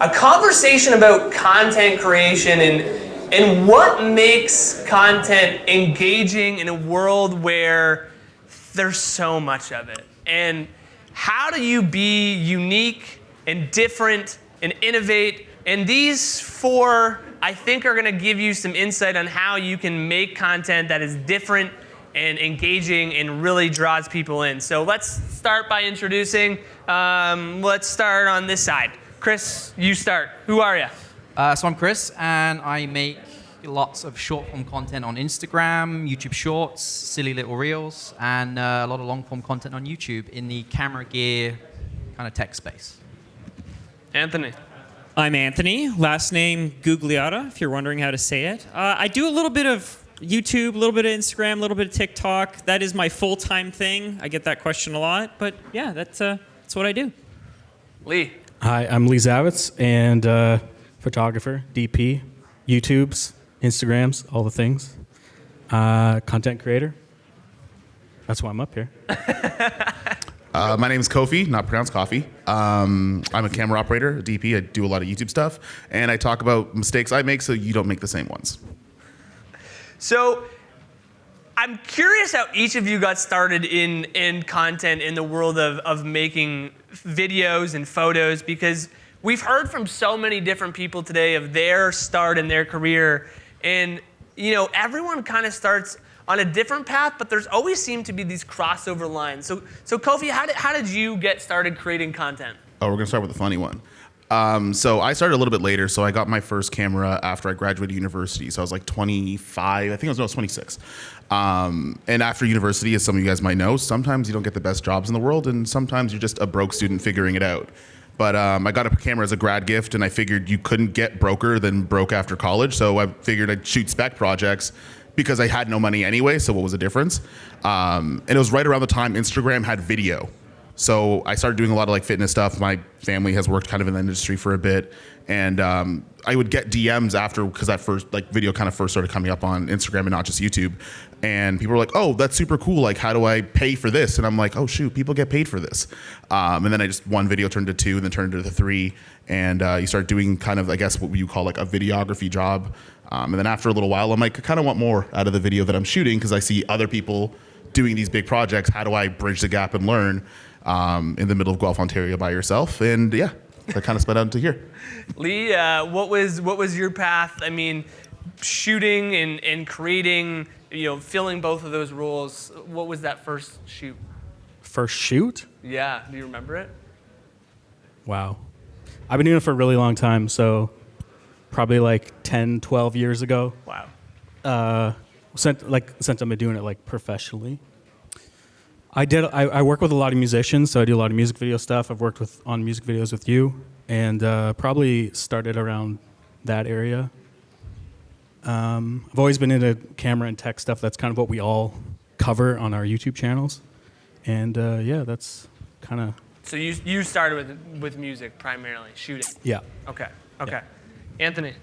a conversation about content creation and what makes content engaging in a world where there's so much of it. And how do you be unique and different and innovate? And these four, I think, are going to give you some insight on how you can make content that is different and engaging and really draws people in. So let's start by introducing. Let's start on this side. Chris, you start. Who are you? So I'm Chris, and I make lots of short-form content on Instagram, YouTube Shorts, silly little reels, and a lot of long-form content on YouTube in the camera gear kind of tech space. Anthony. I'm Anthony, last name Gugliotta, if you're wondering how to say it. I do a little bit of YouTube, a little bit of Instagram, a little bit of TikTok. That is my full-time thing. I get that question a lot, but yeah, that's what I do. Lee. Hi, I'm Lee Zawitz, and photographer, DP, YouTubes, Instagrams, all the things. Content creator. That's why I'm up here. My name is Kofi, not pronounced coffee. I'm a camera operator, a DP. I do a lot of YouTube stuff, and I talk about mistakes I make so you don't make the same ones. So I'm curious how each of you got started in content in the world of making videos and photos, because we've heard from so many different people today of their start in their career. And everyone kind of starts on a different path, but there's always seemed to be these crossover lines. So Kofi, how did you get started creating content? Oh, we're gonna start with the funny one. So I started a little bit later. So I got my first camera after I graduated university. So I was like 25. I think I was 26. And after university, as some of you guys might know, sometimes you don't get the best jobs in the world, and sometimes you're just a broke student figuring it out. But I got a camera as a grad gift, and I figured you couldn't get broker than broke after college. So I figured I'd shoot spec projects because I had no money anyway. So what was the difference? And it was right around the time Instagram had video. So I started doing a lot of fitness stuff. My family has worked kind of in the industry for a bit, and I would get DMs after, because that first video kind of first started coming up on Instagram and not just YouTube. And people were like, "Oh, that's super cool. Like, how do I pay for this?" And I'm like, "Oh shoot, people get paid for this." And then one video turned to two, and then turned into three, and you start doing kind of, I guess, what you call a videography job. And then after a little while, I'm like, I kind of want more out of the video that I'm shooting, because I see other people doing these big projects. How do I bridge the gap and learn in the middle of Guelph, Ontario by yourself? And yeah, that kind of sped out into here. Lee, what was your path? I mean, shooting and creating, filling both of those roles. What was that first shoot? First shoot? Yeah, do you remember it? Wow. I've been doing it for a really long time, so probably 10, 12 years ago. Wow. Since I've been doing it professionally. I work with a lot of musicians, so I do a lot of music video stuff. I've worked on music videos with you, and probably started around that area. I've always been into camera and tech stuff. That's kind of what we all cover on our YouTube channels. And yeah, that's kind of... So you started with music primarily, shooting? Yeah. Okay. Yeah. Anthony?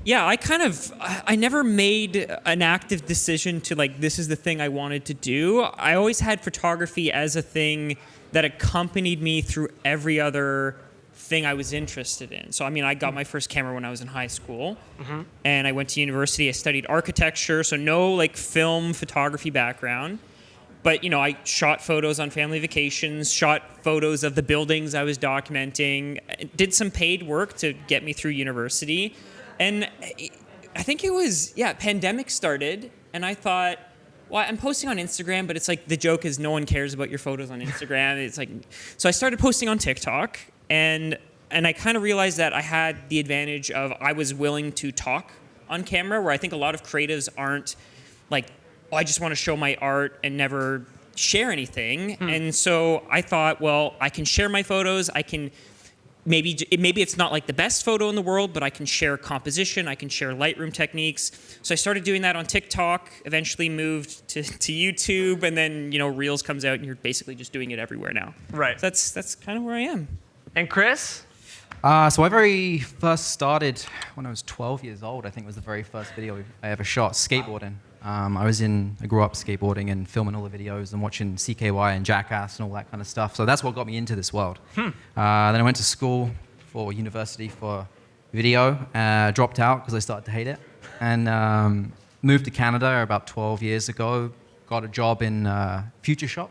Yeah, I never made an active decision to this is the thing I wanted to do. I always had photography as a thing that accompanied me through every other thing I was interested in. So, I got my first camera when I was in high school, and I went to university. I studied architecture, so no film photography background. But, I shot photos on family vacations, shot photos of the buildings I was documenting, did some paid work to get me through university. And I think it was, pandemic started, and I thought, well, I'm posting on Instagram, but it's the joke is no one cares about your photos on Instagram. It's so I started posting on TikTok, and I kind of realized that I had the advantage of I was willing to talk on camera, where I think a lot of creatives aren't I just want to show my art and never share anything. And so I thought, well, I can share my photos. I can maybe it's not the best photo in the world, but I can share composition. I can share Lightroom techniques. So I started doing that on TikTok, eventually moved to YouTube, and then, Reels comes out and you're basically just doing it everywhere now. Right. So that's kind of where I am. And Chris? So I very first started when I was 12 years old. I think was the very first video I ever shot, skateboarding. I grew up skateboarding and filming all the videos and watching CKY and Jackass and all that kind of stuff. So that's what got me into this world. Then I went to school for university for video. Dropped out because I started to hate it, and moved to Canada about 12 years ago. Got a job in Future Shop,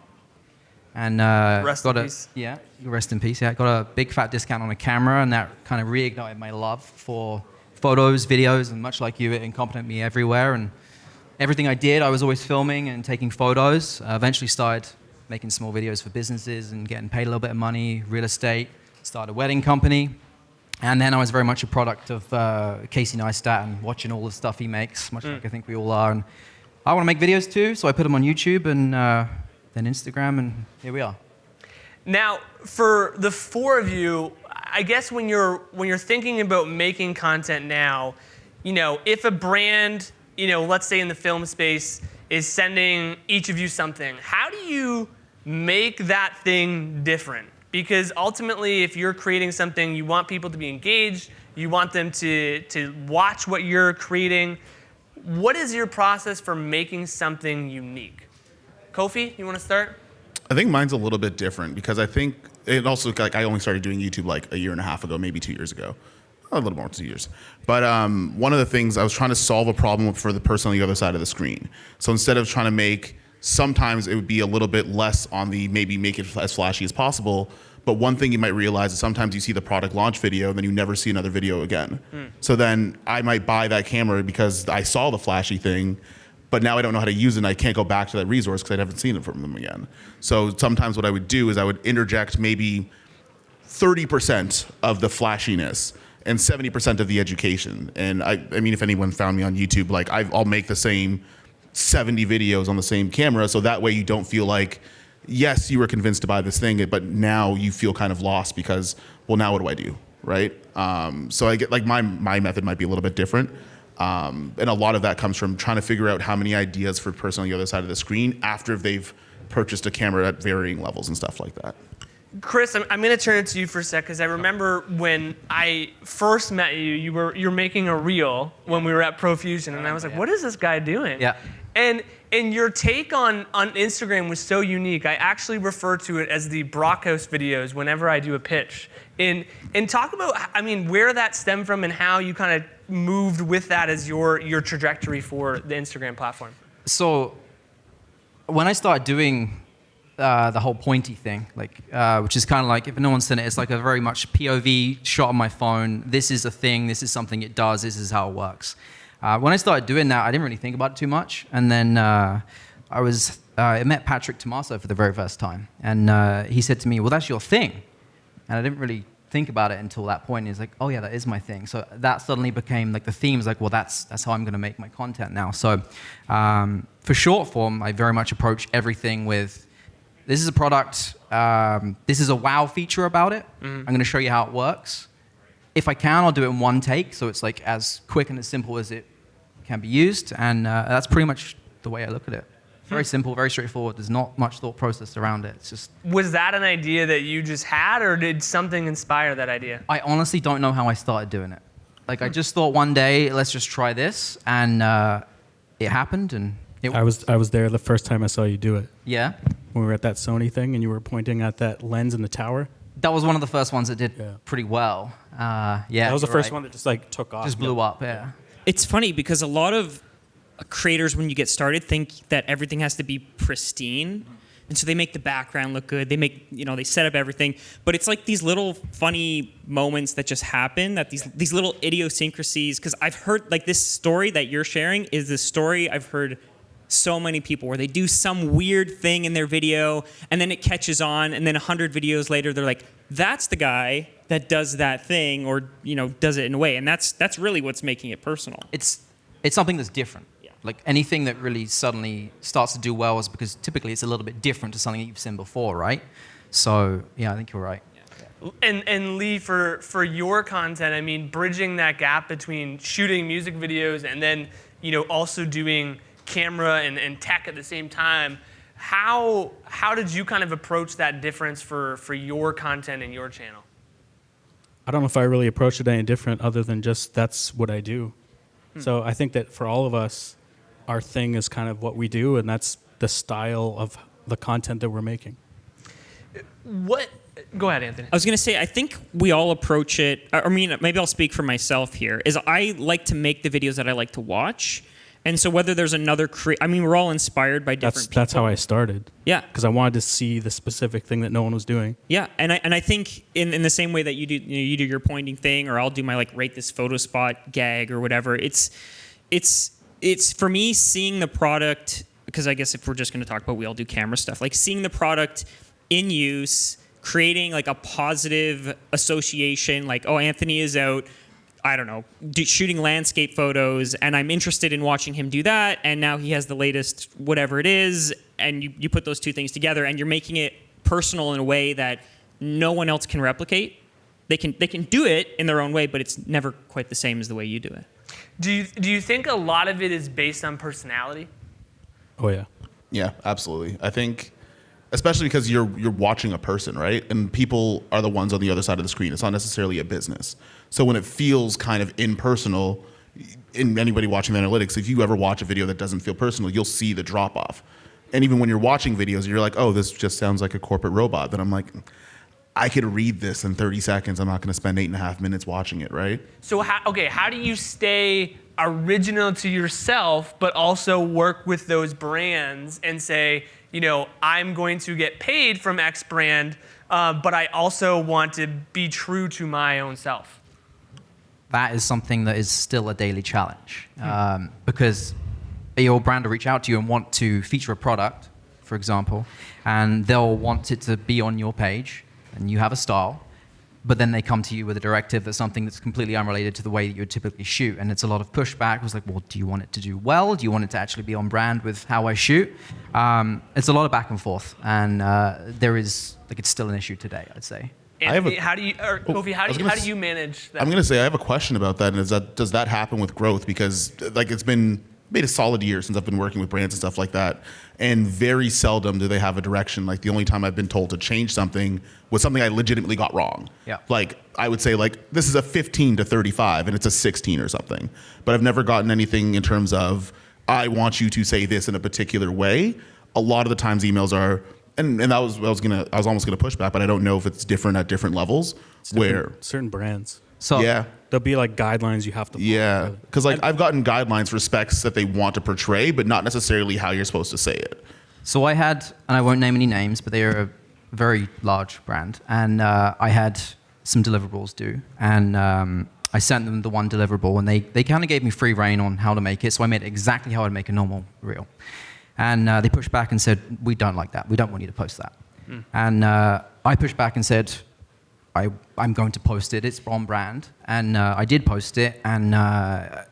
and Rest got in a peace. yeah, rest in peace. Yeah, got a big fat discount on a camera, and that kind of reignited my love for photos, videos, and much like you, it accompanied me everywhere. And everything I did, I was always filming and taking photos. Eventually started making small videos for businesses and getting paid a little bit of money, real estate, started a wedding company. And then I was very much a product of Casey Neistat and watching all the stuff he makes, much like I think we all are. And I want to make videos too, so I put them on YouTube and then Instagram, and here we are. Now, for the four of you, I guess when you're thinking about making content now, if a brand, let's say in the film space, is sending each of you something, how do you make that thing different? Because ultimately, if you're creating something, you want people to be engaged, you want them to watch what you're creating. What is your process for making something unique? Kofi, you want to start? I think mine's a little bit different because I think it also, like, I only started doing YouTube like a year and a half ago, maybe 2 years ago. A little more than 2 years. But one of the things, I was trying to solve a problem for the person on the other side of the screen. So instead of trying to make, sometimes it would be a little bit less on the maybe make it as flashy as possible. But one thing you might realize is sometimes you see the product launch video and then you never see another video again. So then I might buy that camera because I saw the flashy thing, but now I don't know how to use it and I can't go back to that resource because I haven't seen it from them again. So sometimes what I would do is I would interject maybe 30% of the flashiness and 70% of the education. And I mean, if anyone found me on YouTube, like I'll make the same 70 videos on the same camera, so that way you don't feel like, yes, you were convinced to buy this thing, but now you feel kind of lost because, well, now what do I do, right? So I get, like, my method might be a little bit different. And a lot of that comes from trying to figure out how many ideas for the person on the other side of the screen after they've purchased a camera at varying levels and stuff like that. Chris, I'm going to turn it to you for a sec because I remember when I first met you, you're making a reel when we were at Profusion, and I was like, what is this guy doing? Yeah. And your take on Instagram was so unique. I actually refer to it as the Brockhouse videos whenever I do a pitch. And talk about, where that stemmed from and how you kind of moved with that as your trajectory for the Instagram platform. So when I started doing the whole pointy thing, which is kind of like, if no one's seen it, it's like a very much POV shot on my phone. This is a thing. This is something it does. This is how it works. When I started doing that, I didn't really think about it too much. And then I met Patrick Tomaso for the very first time. And he said to me, well, that's your thing. And I didn't really think about it until that point. He's like, oh yeah, that is my thing. So that suddenly became like the theme. Is like, well, that's how I'm going to make my content now. So for short form, I very much approach everything with, this is a product, this is a wow feature about it. I'm going to show you how it works. If I can, I'll do it in one take, so it's like as quick and as simple as it can be used, and that's pretty much the way I look at it. Very simple, very straightforward. There's not much thought process around it. It's just. Was that an idea that you just had, or did something inspire that idea? I honestly don't know how I started doing it. Like, I just thought one day, let's just try this, and it happened, and it. I was there the first time I saw you do it. Yeah. When we were at that Sony thing and you were pointing at that lens in the tower. That was one of the first ones that did pretty well. Yeah. That was the you're first right. one that just like took off. Just blew up. Yeah. It's funny because a lot of creators, when you get started, think that everything has to be pristine. And so they make the background look good. They make, they set up everything. But it's like these little funny moments that just happen, that these little idiosyncrasies. Because I've heard, like, this story that you're sharing is the story I've heard so many people where they do some weird thing in their video and then it catches on, and then 100 videos later they're like, that's the guy that does that thing, or does it in a way. And that's really what's making it personal. It's something that's different. Yeah. Like, anything that really suddenly starts to do well is because typically it's a little bit different to something that you've seen before, right? So yeah, I think you're right. And Lee, for your content, bridging that gap between shooting music videos and then also doing camera and tech at the same time, how did you kind of approach that difference for your content and your channel? I don't know if I really approached it any different other than just that's what I do. So I think that for all of us, our thing is kind of what we do, and that's the style of the content that we're making. What Go ahead, Anthony. I was going to say, I think we all approach it. I mean, maybe I'll speak for myself here. Is I like to make the videos that I like to watch, and so whether there's another I mean, we're all inspired by different people. That's how I started. Yeah. Because I wanted to see the specific thing that no one was doing. Yeah, and I think in the same way that you do your pointing thing, or I'll do my like rate this photo spot gag or whatever. It's for me seeing the product, because I guess if we're just going to talk about we all do camera stuff, like seeing the product in use, creating like a positive association, like, oh, Anthony is out, I don't know, shooting landscape photos, and I'm interested in watching him do that, and now he has the latest whatever it is, and you put those two things together, and you're making it personal in a way that no one else can replicate. They can do it in their own way, but it's never quite the same as the way you do it. Do you think a lot of it is based on personality? Oh yeah. Yeah, absolutely. I think, especially because you're watching a person, right? And people are the ones on the other side of the screen. It's not necessarily a business. So when it feels kind of impersonal, in anybody watching the analytics, if you ever watch a video that doesn't feel personal, you'll see the drop off. And even when you're watching videos, you're like, oh, this just sounds like a corporate robot. Then I'm like, I could read this in 30 seconds. I'm not going to spend 8.5 minutes watching it, right? So how do you stay original to yourself, but also work with those brands and say, you know, I'm going to get paid from X brand, but I also want to be true to my own self? That is something that is still a daily challenge, because your brand will reach out to you and want to feature a product, for example, and they'll want it to be on your page, and you have a style, but then they come to you with a directive that's something that's completely unrelated to the way that you would typically shoot, and it's a lot of pushback. It was like, well, do you want it to do well? Do you want it to actually be on brand with how I shoot? It's a lot of back and forth, and it's still an issue today, I'd say. Anthony, Kofi, how do you manage that? I'm going to say I have a question about that, and does that happen with growth? Because like it's been maybe a solid year since I've been working with brands and stuff like that, and very seldom do they have a direction. Like the only time I've been told to change something was something I legitimately got wrong. Yeah. Like I would say like this is a 15 to 35 and it's a 16 or something, but I've never gotten anything in terms of I want you to say this in a particular way. A lot of the times emails are, and I was almost gonna push back, but I don't know if it's different at different levels. Where Certain brands. So yeah. There'll be like guidelines you have to follow. Yeah, because like I've gotten guidelines for specs that they want to portray, but not necessarily how you're supposed to say it. So I had, and I won't name any names, but they are a very large brand, and I had some deliverables due, and I sent them the one deliverable, and they kind of gave me free rein on how to make it, so I made it exactly how I'd make a normal reel. And they pushed back and said, we don't like that. We don't want you to post that. And I pushed back and said, I'm going to post it. It's on brand. And I did post it, and I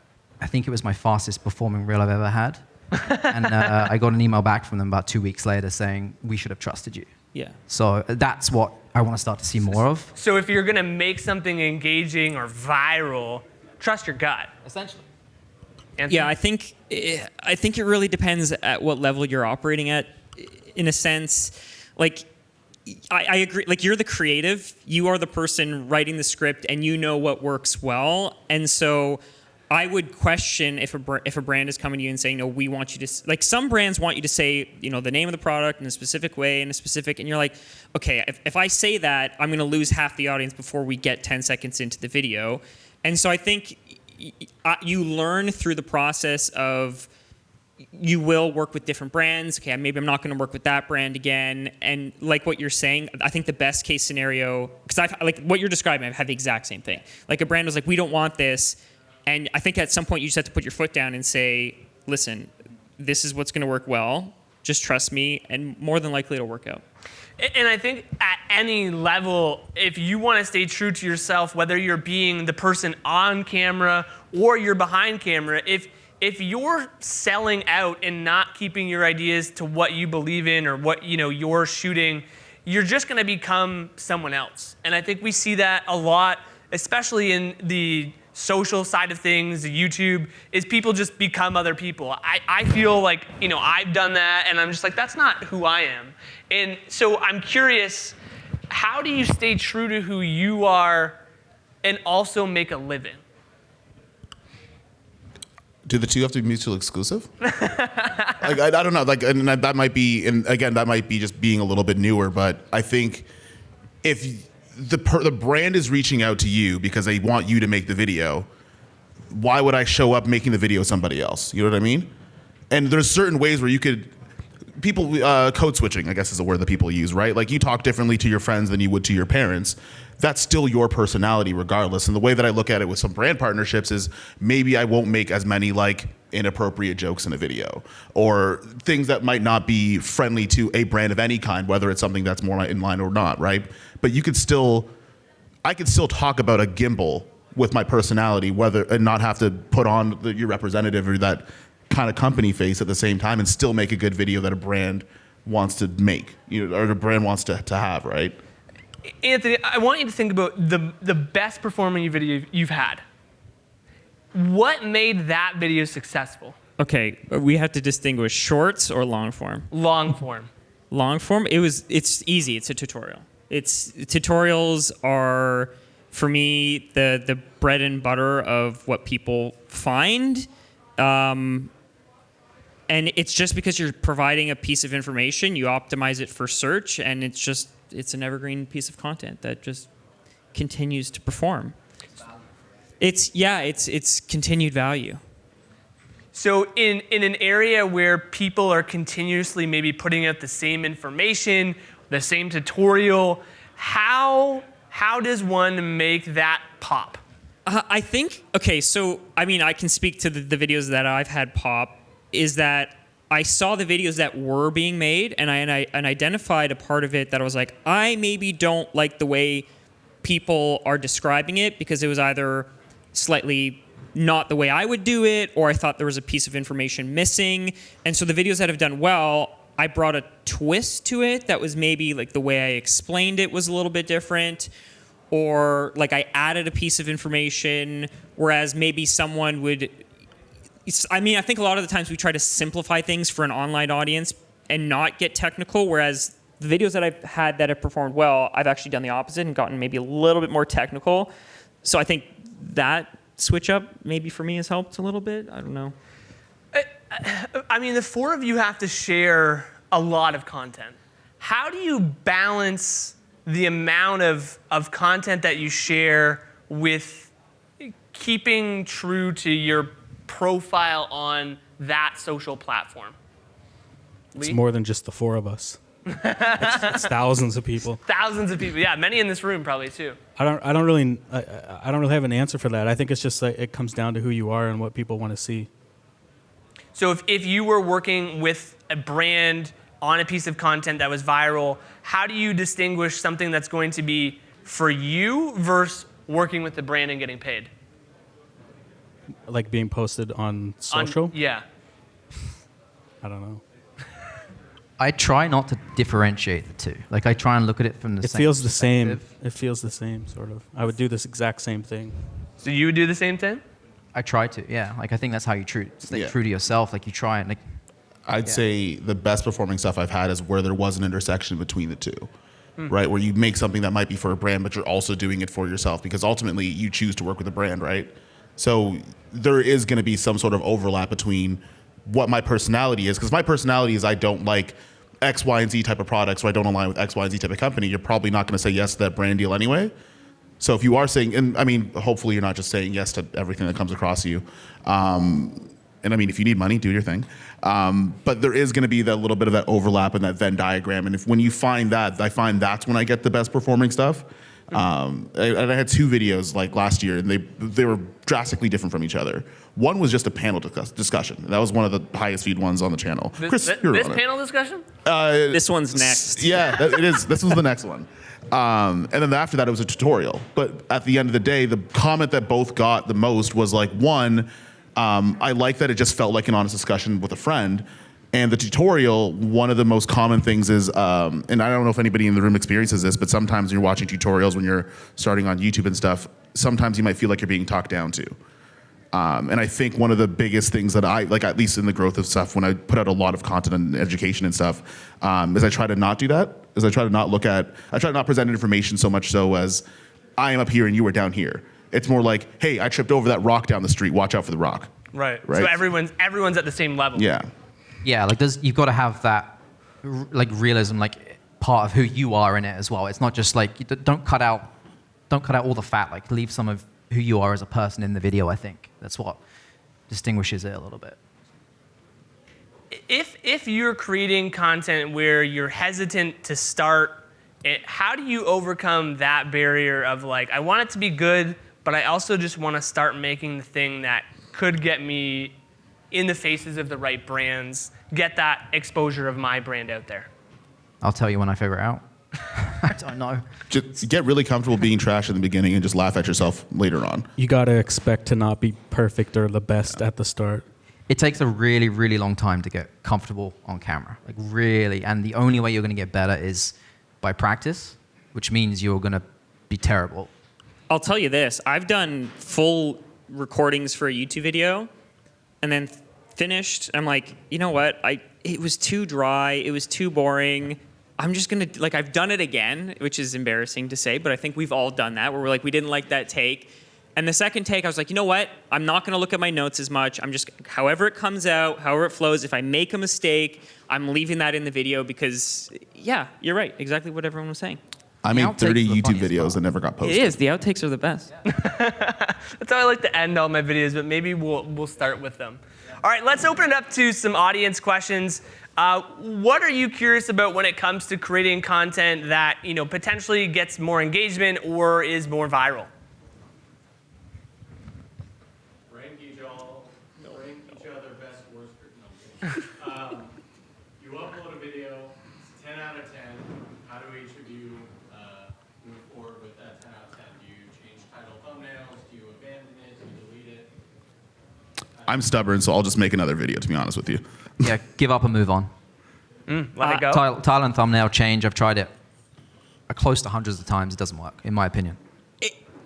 think it was my fastest performing reel I've ever had. And I got an email back from them about 2 weeks later saying, we should have trusted you. Yeah. So that's what I want to start to see more of. So if you're going to make something engaging or viral, trust your gut. Essentially. Anthony? Yeah, I think it really depends at what level you're operating at. In a sense, like I agree. Like you're the creative, you are the person writing the script, and you know what works well. And so, I would question if a brand is coming to you and saying, "No, we want you to." Like some brands want you to say, you know, the name of the product in a specific way, and you're like, okay, if I say that, I'm going to lose half the audience before we get 10 seconds into the video. And so I think you learn through the process of. You will work with different brands. Okay, maybe I'm not going to work with that brand again. And like what you're saying, I think the best case scenario, because I've like what you're describing, I've had the exact same thing. Like a brand was like, we don't want this, and I think at some point you just have to put your foot down and say, listen, this is what's going to work well. Just trust me, and more than likely it'll work out. And I think at any level, if you want to stay true to yourself, whether you're being the person on camera or you're behind camera, if you're selling out and not keeping your ideas to what you believe in or what you're shooting, you're just going to become someone else. And I think we see that a lot, especially in the social side of things, YouTube, is people just become other people. I feel like I've done that, and I'm just like, that's not who I am. And so I'm curious, how do you stay true to who you are and also make a living? Do the two have to be mutually exclusive? Like I don't know. Like, and that might be, and again, that might be just being a little bit newer. But I think if the brand is reaching out to you because they want you to make the video, why would I show up making the video somebody else? You know what I mean? And there's certain ways where you could, code switching, I guess is a word that people use, right? Like you talk differently to your friends than you would to your parents. That's still your personality regardless. And the way that I look at it with some brand partnerships is maybe I won't make as many like inappropriate jokes in a video or things that might not be friendly to a brand of any kind, whether it's something that's more in line or not, right? But I could still talk about a gimbal with my personality, and not have to put on your representative or that kind of company face at the same time and still make a good video that a brand wants to make, or the brand wants to have, right? Anthony, I want you to think about the best performing video you've had. What made that video successful? Okay, we have to distinguish shorts or long form. Long form. Long form, it's easy. It's a tutorial. Tutorials are, for me, the bread and butter of what people find. And it's just because you're providing a piece of information, you optimize it for search, and it's an evergreen piece of content that just continues to perform. It's continued value. So in an area where people are continuously maybe putting out the same information, the same tutorial, how does one make that pop? I think, okay, so, I mean, I can speak to the videos that I've had pop, is that I saw the videos that were being made, and I identified a part of it that I was like, I maybe don't like the way people are describing it, because it was either slightly not the way I would do it, or I thought there was a piece of information missing. And so the videos that have done well, I brought a twist to it that was maybe like the way I explained it was a little bit different, or like I added a piece of information, whereas maybe someone would, I mean, I think a lot of the times we try to simplify things for an online audience and not get technical, whereas the videos that I've had that have performed well, I've actually done the opposite and gotten maybe a little bit more technical. So I think that switch up maybe for me has helped a little bit. I don't know. I mean, the four of you have to share a lot of content. How do you balance the amount of content that you share with keeping true to your profile on that social platform? It's Lee? more than just the four of us. It's thousands of people. Thousands of people. Yeah, many in this room probably too. I don't really have an answer for that. I think it's just like it comes down to who you are and what people want to see. So if you were working with a brand on a piece of content that was viral, how do you distinguish something that's going to be for you versus working with the brand and getting paid? Like being posted on social? Yeah. I don't know. I try not to differentiate the two. Like I try and look at it from the It same feels the same. perspective. It feels the same, sort of. I would do this exact same thing. So you would do the same thing? I try to, yeah. Like I think that's how you stay Yeah. true to yourself. Like you try and like, I'd Yeah. say the best performing stuff I've had is where there was an intersection between the two, right? Where you make something that might be for a brand, but you're also doing it for yourself because ultimately you choose to work with a brand, right? So there is going to be some sort of overlap between what my personality is, because my personality is I don't like X, Y, and Z type of products, or I don't align with X, Y, and Z type of company. You're probably not going to say yes to that brand deal anyway. So if you are saying, and I mean, hopefully you're not just saying yes to everything that comes across you. And I mean, if you need money, do your thing. But there is going to be that little bit of that overlap in that Venn diagram. And when you find that, I find that's when I get the best performing stuff. And I had two videos like last year, and they were drastically different from each other. One was just a panel discussion. That was one of the highest viewed ones on the channel. Chris, you're This on it. panel discussion? This one's next. Yeah, it is. This was the next one. And then after that, it was a tutorial. But at the end of the day, the comment that both got the most was like, one, I like that it just felt like an honest discussion with a friend. And the tutorial, one of the most common things is, and I don't know if anybody in the room experiences this, but sometimes when you're watching tutorials when you're starting on YouTube and stuff, sometimes you might feel like you're being talked down to. And I think one of the biggest things that I, like at least in the growth of stuff, when I put out a lot of content and education and stuff, is I try to not do that. I try to not present information so much so as I am up here and you are down here. It's more like, hey, I tripped over that rock down the street. Watch out for the rock. Right. Right. So everyone's at the same level. Yeah. yeah, like you've got to have that like realism. Like part of who you are in it as well. It's not just like don't cut out all the fat. Like leave some of who you are as a person in the video. I think that's what distinguishes it a little bit. If you're creating content where you're hesitant to start it, how do you overcome that barrier of like, I want it to be good, but I also just want to start making the thing that could get me in the faces of the right brands, get that exposure of my brand out there? I'll tell you when I figure it out. I don't know. Just get really comfortable being trash in the beginning and just laugh at yourself later on. You got to expect to not be perfect or the best at the start. It takes a really, really long time to get comfortable on camera. Like really. And the only way you're going to get better is by practice, which means you're going to be terrible. I'll tell you this. I've done full recordings for a YouTube video and then finished. I'm like, you know what? It was too dry. It was too boring. I'm just going to, like, I've done it again, which is embarrassing to say, but I think we've all done that, where we're like, we didn't like that take. And the second take, I was like, you know what? I'm not going to look at my notes as much. I'm just, however it comes out, however it flows, if I make a mistake, I'm leaving that in the video because, yeah, you're right. Exactly what everyone was saying. I The made outtakes 30 are the YouTube funniest videos part. that never got posted. It is. The outtakes are the best. That's how I like to end all my videos, but maybe we'll start with them. All right, let's open it up to some audience questions. What are you curious about when it comes to creating content that potentially gets more engagement or is more viral? Rank each other best, worst. No. You upload a video, it's 10 out of 10. How do each of you move forward with that 10 out of 10? Do you change title thumbnails? Do you abandon it? Do you delete it? I'm stubborn, so I'll just make another video, to be honest with you. Yeah, give up and move on. Let it go. Title and thumbnail change. I've tried it close to hundreds of times. It doesn't work, in my opinion.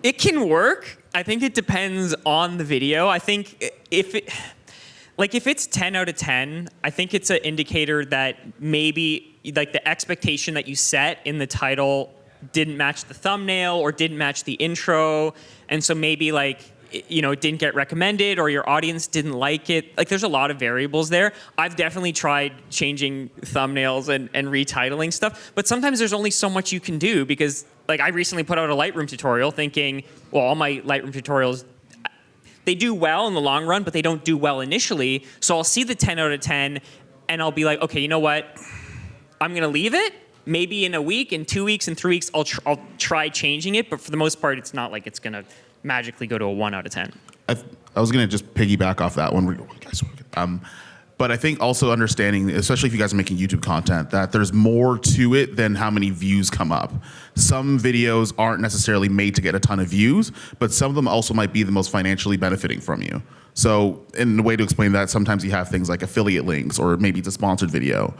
It can work. I think it depends on the video. I think if it's 10 out of 10, I think it's an indicator that maybe like the expectation that you set in the title didn't match the thumbnail or didn't match the intro. And so maybe it didn't get recommended or your audience didn't like it. Like there's a lot of variables there. I've definitely tried changing thumbnails and retitling stuff, but sometimes there's only so much you can do because like I recently put out a Lightroom tutorial thinking, well, all my Lightroom tutorials, they do well in the long run, but they don't do well initially. So I'll see the 10 out of 10 and I'll be like, okay, you know what? I'm going to leave it. Maybe in a week, in 2 weeks, in 3 weeks, I'll try changing it. But for the most part, it's not like it's going to magically go to a 1 out of 10. I was going to just piggyback off that one. But I think also understanding, especially if you guys are making YouTube content, that there's more to it than how many views come up. Some videos aren't necessarily made to get a ton of views, but some of them also might be the most financially benefiting from you. So in a way to explain that, sometimes you have things like affiliate links, or maybe it's a sponsored video.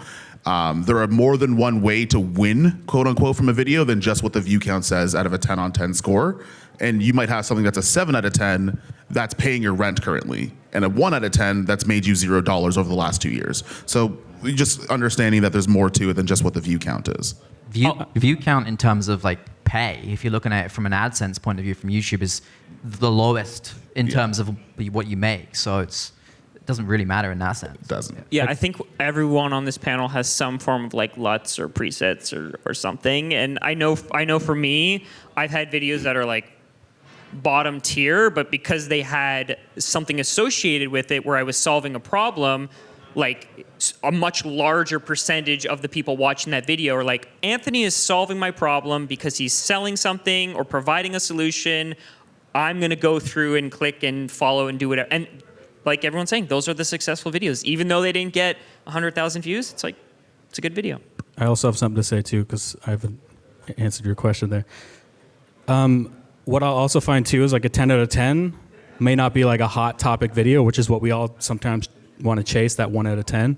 There are more than one way to win, quote unquote, from a video than just what the view count says out of a 10 on 10 score. And you might have something that's a 7 out of 10 that's paying your rent currently, and a 1 out of 10 that's made you $0 over the last 2 years. So just understanding that there's more to it than just what the view count is. View count in terms of like pay, if you're looking at it from an AdSense point of view from YouTube, is the lowest in terms of what you make. So it doesn't really matter in that sense. It doesn't. Yeah, I think everyone on this panel has some form of like LUTs or presets or something. And I know for me, I've had videos that are like bottom tier, but because they had something associated with it where I was solving a problem, like a much larger percentage of the people watching that video are like, Anthony is solving my problem because he's selling something or providing a solution. I'm going to go through and click and follow and do whatever. And like everyone's saying, those are the successful videos. Even though they didn't get 100,000 views, it's like, it's a good video. I also have something to say too, because I haven't answered your question there. What I'll also find too is like a 10 out of 10 may not be like a hot topic video, which is what we all sometimes want to chase, that 1 out of 10.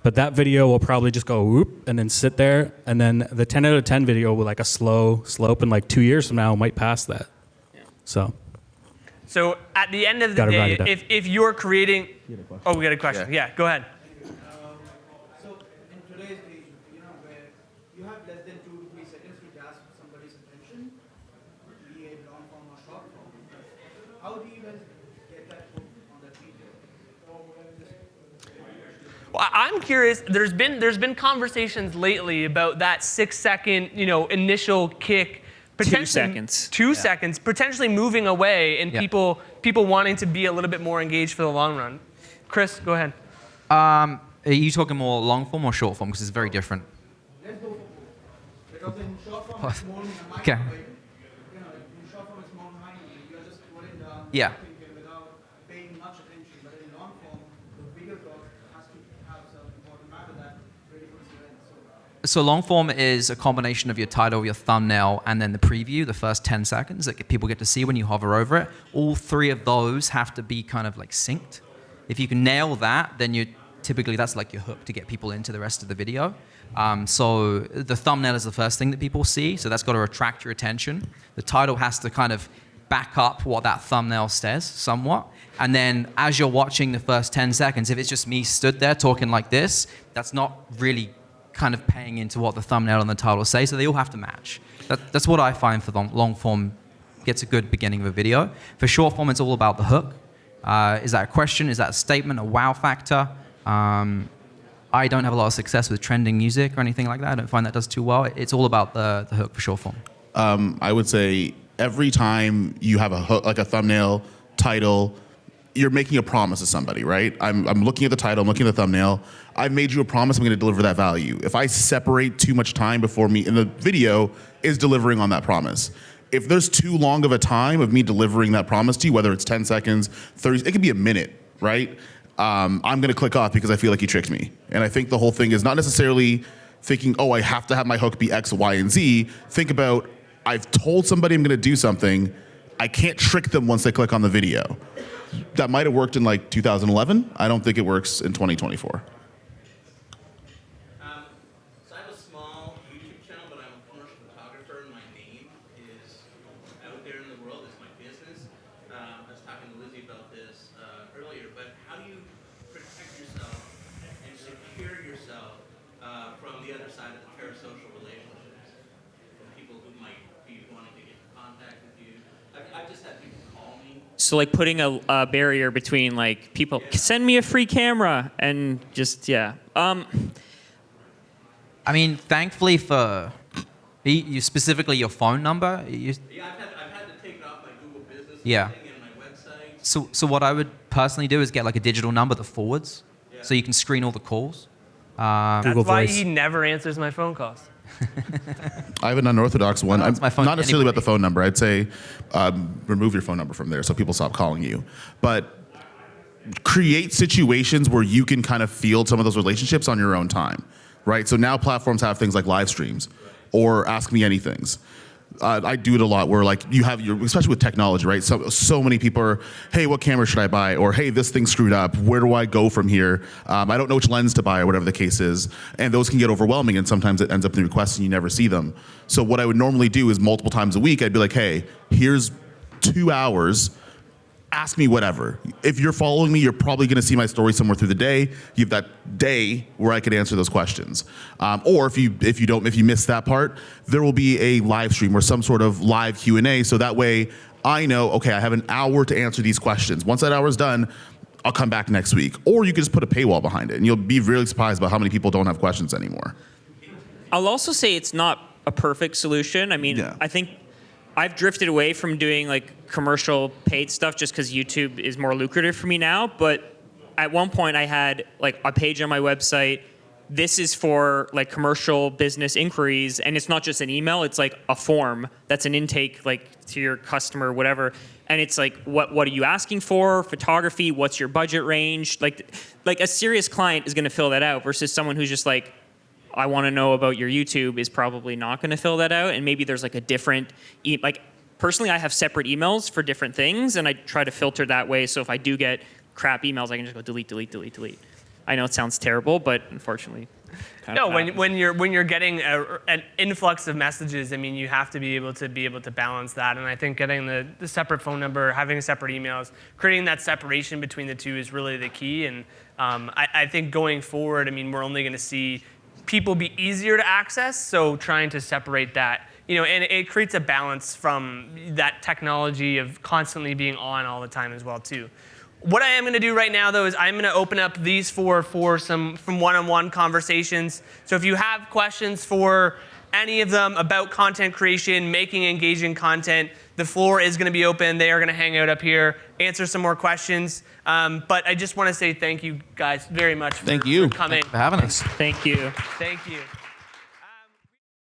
But that video will probably just go whoop and then sit there. And then the 10 out of 10 video with like a slow slope, and like 2 years from now might pass that. Yeah. So at the end of the Gotta write day, it down. if you're creating, oh, we got a question. Yeah, go ahead. So in today's age, where you have less than 2 to 3 seconds to grasp somebody's attention, be it long form or short form, how do you guys get that hook on that video? Well, I'm curious. There's been conversations lately about that 6-second, initial kick. 2 seconds. 2 seconds, potentially moving away, and Yeah. people wanting to be a little bit more engaged for the long run. Chris, go ahead. Are you talking more long form or short form? Because it's very different. Let's go for both. Because in short form, it's more mind Okay. in short form, it's more mind you're just putting down Yeah. thinking without paying much attention. But in long form, the bigger growth has to have some important matter that really puts you in. So long form is a combination of your title, your thumbnail, and then the preview, the first 10 seconds that people get to see when you hover over it. All three of those have to be kind of like synced. If you can nail that, then typically that's like your hook to get people into the rest of the video. So the thumbnail is the first thing that people see, so that's got to attract your attention. The title has to kind of back up what that thumbnail says somewhat. And then as you're watching the first 10 seconds, if it's just me stood there talking like this, that's not really kind of paying into what the thumbnail and the title say, so they all have to match. That's what I find for the long form gets a good beginning of a video. For short form, it's all about the hook. Is that a question? Is that a statement? A wow factor? I don't have a lot of success with trending music or anything like that. I don't find that does too well. It's all about the hook for short form. I would say every time you have a hook, like a thumbnail, title, you're making a promise to somebody, right? I'm looking at the title, I'm looking at the thumbnail. I've made you a promise, I'm gonna deliver that value. If I separate too much time before me, and the video is delivering on that promise. If there's too long of a time of me delivering that promise to you, whether it's 10 seconds, 30, it could be a minute, right? I'm gonna click off because I feel like you tricked me. And I think the whole thing is not necessarily thinking, oh, I have to have my hook be X, Y, and Z. Think about, I've told somebody I'm gonna do something, I can't trick them once they click on the video. That might have worked in like 2011. I don't think it works in 2024. So I have a small YouTube channel, but I'm a commercial photographer, and my name is out there in the world. It's my business. I was talking to Lizzie about this earlier, but how do you protect yourself and secure yourself from the other side of the parasocial relationships? From people who might be wanting to get in contact with you. I've just had people call me. So like putting a barrier between like people, send me a free camera, and just, yeah. I mean, thankfully for you specifically your phone number. Yeah, I've had to take it off my Google Business Yeah. listing and my website. So what I would personally do is get like a digital number that forwards, so you can screen all the calls. That's Google why Voice. he never answers my phone calls. I have an unorthodox one. That's my phone Not necessarily about anyway. the phone number. I'd say remove your phone number from there so people stop calling you. But create situations where you can kind of field some of those relationships on your own time, right? So now platforms have things like live streams or Ask Me Anythings. I do it a lot where like you have especially with technology, right? So many people are, hey, what camera should I buy? Or hey, this thing's screwed up. Where do I go from here? I don't know which lens to buy or whatever the case is. And those can get overwhelming and sometimes it ends up in the requests and you never see them. So what I would normally do is multiple times a week, I'd be like, hey, here's 2 hours. Ask me whatever. If you're following me, you're probably going to see my story somewhere through the day. You have that day where I could answer those questions. Or if you miss that part, there will be a live stream or some sort of live Q&A. So that way, I know, okay, I have an hour to answer these questions. Once that hour is done, I'll come back next week. Or you could just put a paywall behind it, and you'll be really surprised about how many people don't have questions anymore. I'll also say it's not a perfect solution. I mean, Yeah. I think I've drifted away from doing like commercial paid stuff just because YouTube is more lucrative for me now. But at one point I had like a page on my website. This is for like commercial business inquiries, and it's not just an email, it's like a form that's an intake like to your customer, whatever. And it's like, what are you asking for? Photography, what's your budget range? Like a serious client is gonna fill that out versus someone who's just like, I want to know about your YouTube is probably not going to fill that out. And maybe there's like a different, like personally, I have separate emails for different things and I try to filter that way. So if I do get crap emails, I can just go delete, delete, delete, delete. I know it sounds terrible, but unfortunately. No, when you're getting an influx of messages, I mean, you have to be able to balance that. And I think getting the separate phone number, having separate emails, creating that separation between the two is really the key. And I think going forward, I mean, we're only going to see people be easier to access, so trying to separate that, and it creates a balance from that technology of constantly being on all the time as well too. What I am going to do right now, though, is I'm going to open up these four for some one-on-one conversations. So if you have questions for any of them about content creation, making engaging content, the floor is going to be open. They are going to hang out up here, answer some more questions. But I just want to say thank you guys very much for coming. For having us. Thank you. Thank you.